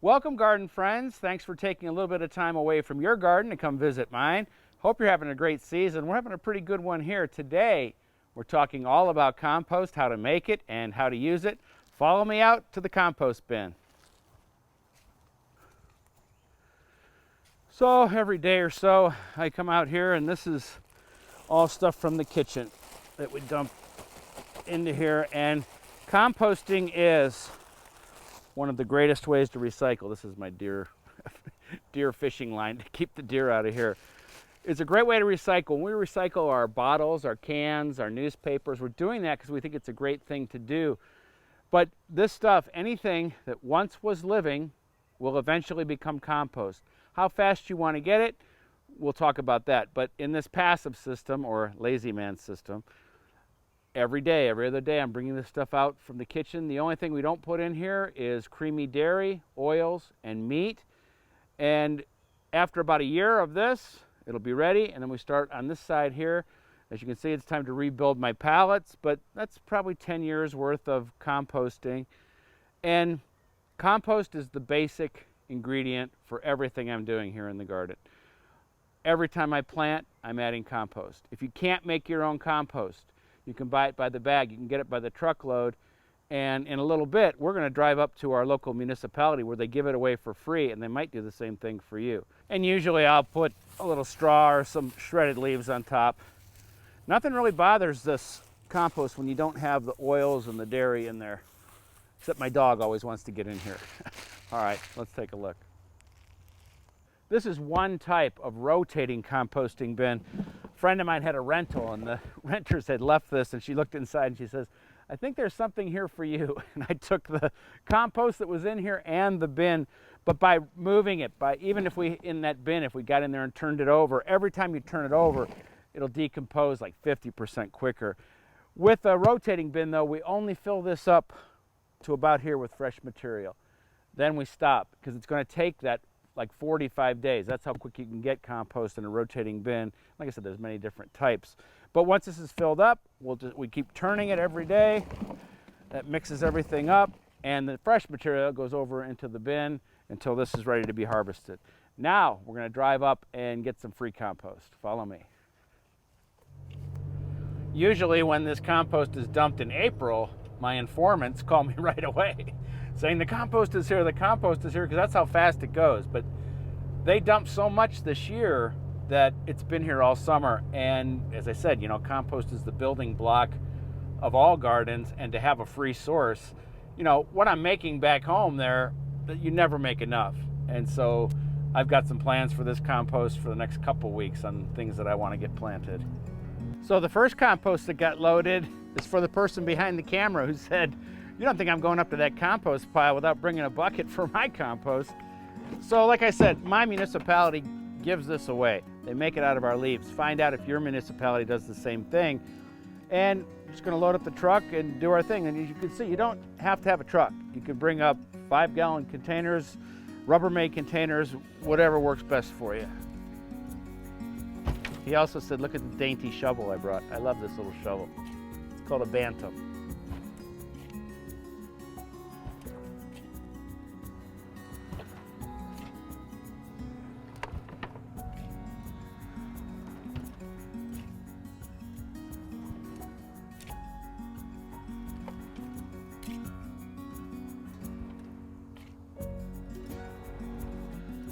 Welcome, garden friends. Thanks for taking a little bit of time away from your garden to come visit mine. Hope you're having a great season. We're having a pretty good one here. Today, we're talking all about compost, how to make it, and how to use it. Follow me out to the compost bin. So every day or so, I come out here, and this is all stuff from the kitchen that we dump into here. And composting is one of the greatest ways to recycle. This is my deer fishing line to keep the deer out of here. It's a great way to recycle. When we recycle our bottles, our cans, our newspapers, we're doing that because we think it's a great thing to do. But this stuff, anything that once was living, will eventually become compost. How fast you want to get it, we'll talk about that. But in this passive system, or lazy man system, every day, every other day, I'm bringing this stuff out from the kitchen. The only thing we don't put in here is creamy dairy, oils, and meat. And after about a year of this, it'll be ready. And then we start on this side here. As you can see, it's time to rebuild my pallets, but that's probably 10 years worth of composting. And compost is the basic ingredient for everything I'm doing here in the garden. Every time I plant, I'm adding compost. If you can't make your own compost, you can buy it by the bag, you can get it by the truckload, and in a little bit, we're going to drive up to our local municipality where they give it away for free, and they might do the same thing for you. And usually I'll put a little straw or some shredded leaves on top. Nothing really bothers this compost when you don't have the oils and the dairy in there, except my dog always wants to get in here. All right, let's take a look. This is one type of rotating composting bin. A friend of mine had a rental, and the renters had left this, and she looked inside and she says, I think there's something here for you. And I took the compost that was in here and the bin, but by moving it, even if we, in that bin, if we got in there and turned it over, every time you turn it over, it'll decompose like 50% quicker. With a rotating bin though, we only fill this up to about here with fresh material. Then we stop, because it's going to take that like 45 days. That's how quick you can get compost in a rotating bin. Like I said, there's many different types. But once this is filled up, we keep turning it every day. That mixes everything up, and the fresh material goes over into the bin until this is ready to be harvested. Now we're going to drive up and get some free compost. Follow me. Usually when this compost is dumped in April, my informants call me right away saying the compost is here, because that's how fast it goes. But they dumped so much this year that it's been here all summer. And as I said, compost is the building block of all gardens, and to have a free source, what I'm making back home there, you never make enough. And so I've got some plans for this compost for the next couple weeks on things that I want to get planted. So the first compost that got loaded is for the person behind the camera who said, you don't think I'm going up to that compost pile without bringing a bucket for my compost? So like I said, my municipality gives this away. They make it out of our leaves. Find out if your municipality does the same thing. And we're just going to load up the truck and do our thing. And as you can see, you don't have to have a truck. You can bring up 5-gallon containers, Rubbermaid containers, whatever works best for you. He also said, look at the dainty shovel I brought. I love this little shovel. It's called a Bantam.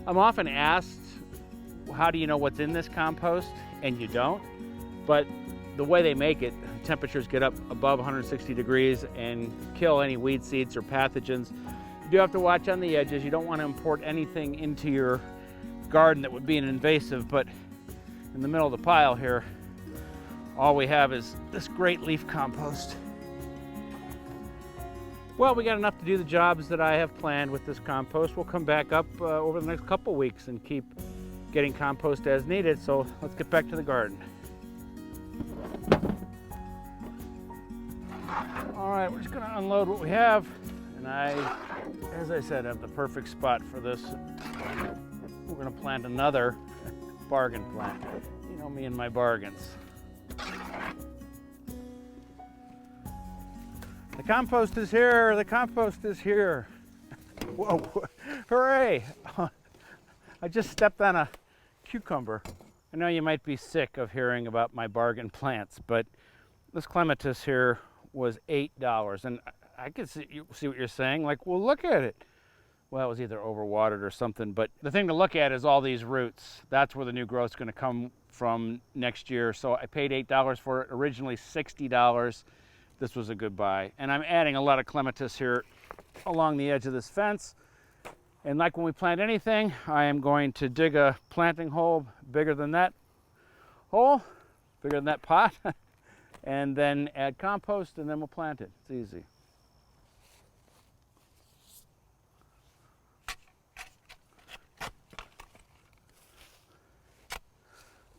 I'm often asked, how do you know what's in this compost? And you don't. But the way they make it, temperatures get up above 160 degrees and kill any weed seeds or pathogens. You do have to watch on the edges. You don't want to import anything into your garden that would be an invasive, but in the middle of the pile here, all we have is this great leaf compost. Well, we got enough to do the jobs that I have planned with this compost. We'll come back up over the next couple weeks and keep getting compost as needed. So let's get back to the garden. All right, we're just gonna unload what we have. And as I said, have the perfect spot for this. We're gonna plant another bargain plant. You know me and my bargains. The compost is here, the compost is here. Whoa, Hooray! I just stepped on a cucumber. I know you might be sick of hearing about my bargain plants, but this clematis here was $8. And I can see what you're saying. Like, well, look at it. Well, it was either overwatered or something. But the thing to look at is all these roots. That's where the new growth's going to come from next year. So I paid $8 for it, originally $60. This was a good buy. And I'm adding a lot of clematis here along the edge of this fence. And like when we plant anything, I am going to dig a planting hole bigger than that hole, bigger than that pot, and then add compost, and then we'll plant it. It's easy.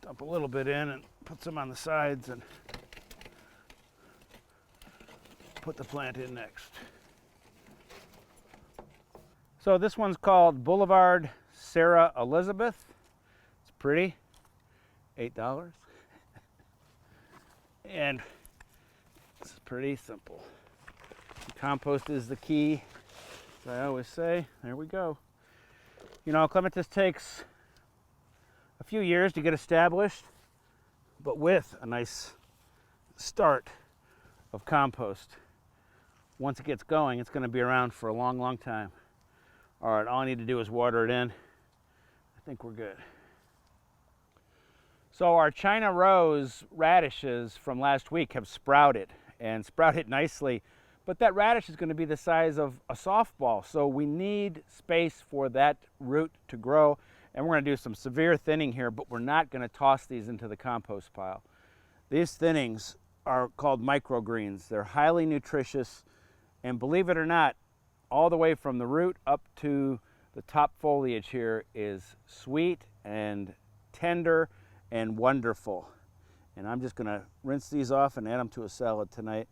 Dump a little bit in and put some on the sides and put the plant in next. So this one's called Boulevard Sarah Elizabeth. It's pretty, $8. And it's pretty simple. Compost is the key, as I always say. There we go. You know, clematis takes a few years to get established, but with a nice start of compost, once it gets going, it's going to be around for a long, long time. All right, all I need to do is water it in. I think we're good. So our China rose radishes from last week have sprouted and sprouted nicely, but that radish is going to be the size of a softball, so we need space for that root to grow, and we're going to do some severe thinning here, but we're not going to toss these into the compost pile. These thinnings are called microgreens. They're highly nutritious, and believe it or not, all the way from the root up to the top foliage here is sweet and tender and wonderful. And I'm just gonna rinse these off and add them to a salad tonight.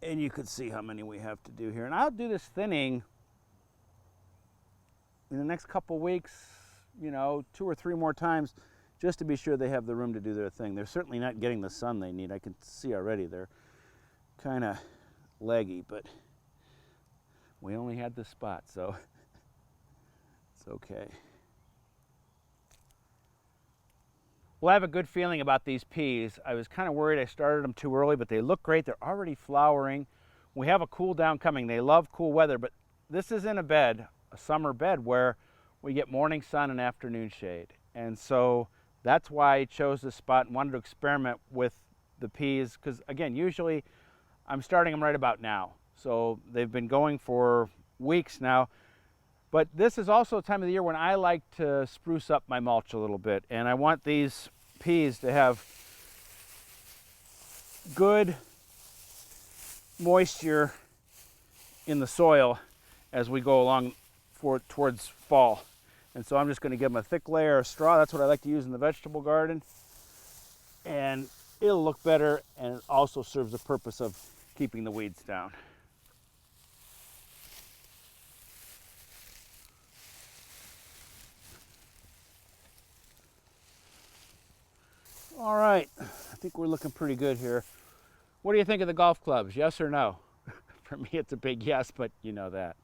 And you can see how many we have to do here. And I'll do this thinning in the next couple weeks, you know, 2 or 3 more times, just to be sure they have the room to do their thing. They're certainly not getting the sun they need. I can see already they're kind of leggy, but we only had this spot, so it's okay. Well, I have a good feeling about these peas. I was kind of worried I started them too early, but they look great. They're already flowering. We have a cool down coming. They love cool weather, but this is in a bed, a summer bed, where we get morning sun and afternoon shade. And so that's why I chose this spot and wanted to experiment with the peas, because again, usually I'm starting them right about now. So they've been going for weeks now. But this is also a time of the year when I like to spruce up my mulch a little bit. And I want these peas to have good moisture in the soil as we go along towards fall. And so I'm just going to give them a thick layer of straw. That's what I like to use in the vegetable garden. And it'll look better, and it also serves the purpose of keeping the weeds down. All right, I think we're looking pretty good here. What do you think of the golf clubs? Yes or no? For me, it's a big yes, but you know that.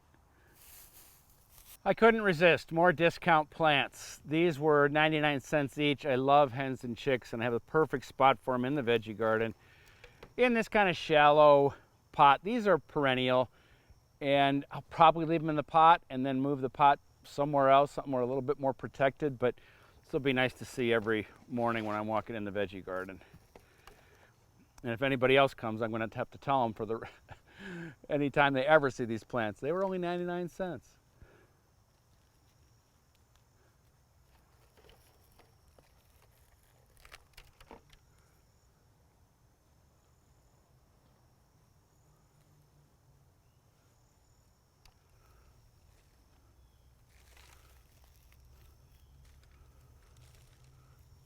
I couldn't resist more discount plants. These were 99 cents each. I love hens and chicks, and I have a perfect spot for them in the veggie garden. In this kind of shallow pot. These are perennial, and I'll probably leave them in the pot and then move the pot somewhere else, somewhere a little bit more protected, but this will be nice to see every morning when I'm walking in the veggie garden. And if anybody else comes, I'm going to have to tell them for the anytime they ever see these plants, they were only 99 cents.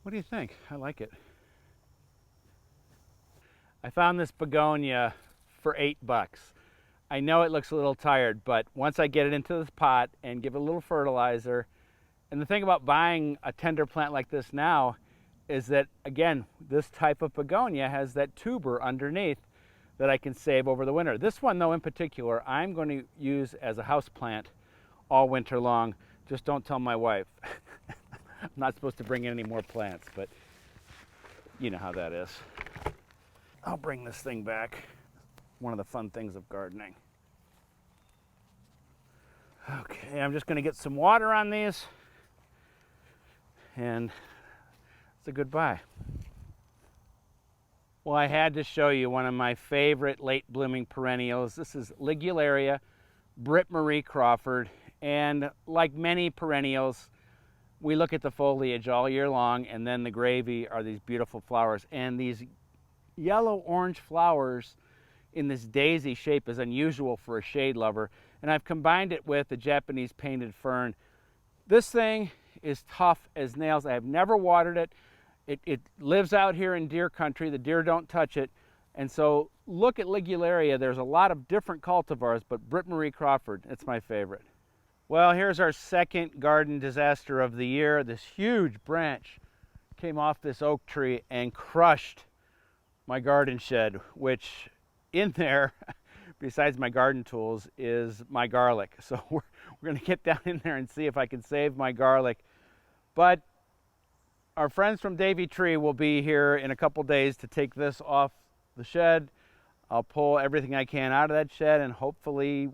What do you think? I like it. I found this begonia for $8. I know it looks a little tired, but once I get it into this pot and give it a little fertilizer, and the thing about buying a tender plant like this now is that, again, this type of begonia has that tuber underneath that I can save over the winter. This one, though, in particular, I'm going to use as a house plant all winter long. Just don't tell my wife. I'm not supposed to bring in any more plants, but you know how that is. I'll bring this thing back. One of the fun things of gardening. Okay, I'm just going to get some water on these, and it's a goodbye. Well, I had to show you one of my favorite late blooming perennials. This is Ligularia Britt Marie Crawford, and like many perennials, we look at the foliage all year long, and then the gravy are these beautiful flowers. And these yellow-orange flowers in this daisy shape is unusual for a shade lover, and I've combined it with a Japanese painted fern. This thing is tough as nails. I have never watered it. It lives out here in deer country. The deer don't touch it. And so look at Ligularia. There's a lot of different cultivars, but Britt Marie Crawford, it's my favorite. Well, here's our second garden disaster of the year. This huge branch came off this oak tree and crushed my garden shed, which in there, besides my garden tools, is my garlic. So we're going to get down in there and see if I can save my garlic. But our friends from Davey Tree will be here in a couple days to take this off the shed. I'll pull everything I can out of that shed, and hopefully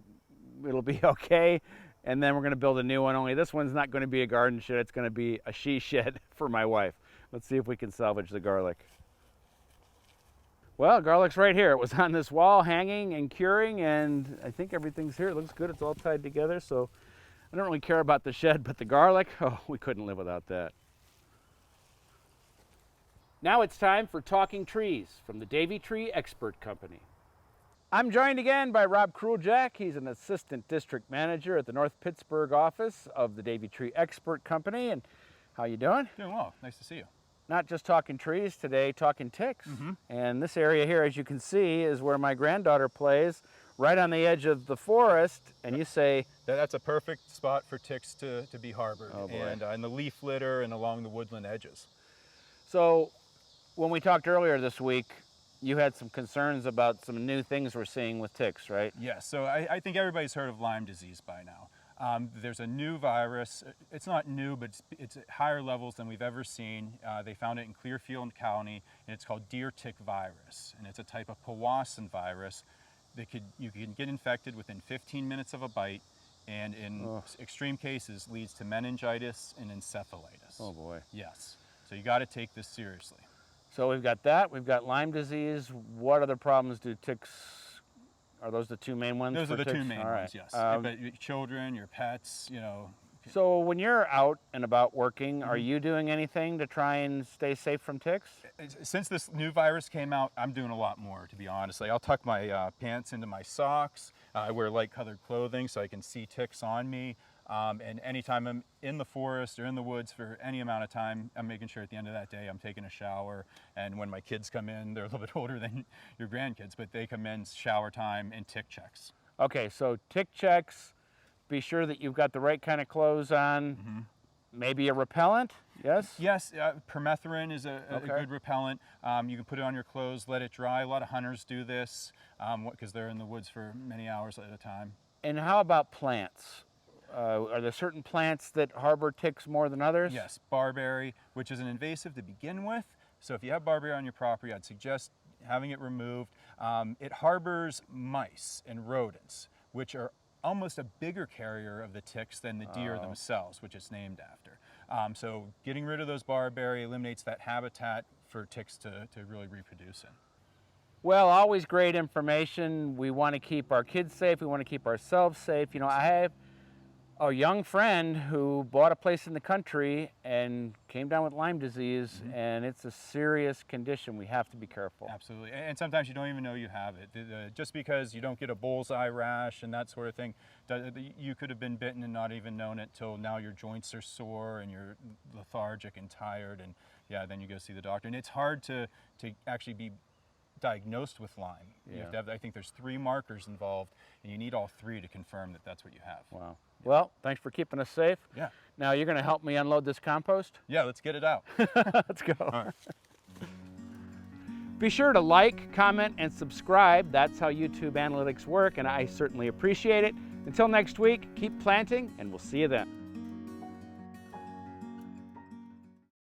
it'll be okay. And then we're going to build a new one, only this one's not going to be a garden shed. It's going to be a she shed for my wife. Let's see if we can salvage the garlic. Well, garlic's right here. It was on this wall hanging and curing, and I think everything's here. It looks good. It's all tied together, so I don't really care about the shed, but the garlic, oh, we couldn't live without that. Now it's time for Talking Trees from the Davey Tree Expert Company. I'm joined again by Rob Kruljac. He's an assistant district manager at the North Pittsburgh office of the Davey Tree Expert Company. And how you doing? Doing well. Nice to see you. Not just talking trees today, talking ticks. And this area here, as you can see, is where my granddaughter plays, right on the edge of the forest. And you say... That's a perfect spot for ticks to be harbored. Oh, boy. And in the leaf litter and along the woodland edges. So when we talked earlier this week, you had some concerns about some new things we're seeing with ticks, right? Yes. So I think everybody's heard of Lyme disease by now. There's a new virus. It's not new, but it's at higher levels than we've ever seen. They found it in Clearfield County, and it's called deer tick virus. And it's a type of Powassan virus that you can get infected within 15 minutes of a bite, and in extreme cases leads to meningitis and encephalitis. Oh boy. Yes. So you got to take this seriously. So we've got that. We've got Lyme disease. What other problems do ticks? Are those the two main ones? Those are the ticks? two main All right. ones, yes. But your children, your pets, you know. So when you're out and about working, are you doing anything to try and stay safe from ticks? Since this new virus came out, I'm doing a lot more, to be honest. Like, I'll tuck my pants into my socks. I wear light-colored clothing so I can see ticks on me. And anytime I'm in the forest or in the woods for any amount of time, I'm making sure at the end of that day I'm taking a shower. And when my kids come in, they're a little bit older than your grandkids, but they come in, shower time, and tick checks. Okay, so tick checks, be sure that you've got the right kind of clothes on, maybe a repellent, yes? Yes, permethrin is a good repellent. You can put it on your clothes, let it dry. A lot of hunters do this because they're in the woods for many hours at a time. And how about plants? Are there certain plants that harbor ticks more than others? Yes, barberry, which is an invasive to begin with. So if you have barberry on your property, I'd suggest having it removed. It harbors mice and rodents, which are almost a bigger carrier of the ticks than the deer themselves, which it's named after. So getting rid of those barberry eliminates that habitat for ticks to really reproduce in. Well, always great information. We want to keep our kids safe. We want to keep ourselves safe. You know, I have a young friend who bought a place in the country and came down with Lyme disease, and it's a serious condition. We have to be careful. Absolutely, and sometimes you don't even know you have it. Just because you don't get a bullseye rash and that sort of thing, you could have been bitten and not even known it till now your joints are sore and you're lethargic and tired, and yeah, then you go see the doctor. And it's hard to actually be diagnosed with Lyme. Yeah. You have to have, I think there's 3 markers involved, and you need all 3 to confirm that that's what you have. Wow. Well, thanks for keeping us safe. Yeah. Now you're going to help me unload this compost? Yeah, let's get it out. Let's go. All right. Be sure to like, comment, and subscribe. That's how YouTube analytics work, and I certainly appreciate it. Until next week, keep planting, and we'll see you then.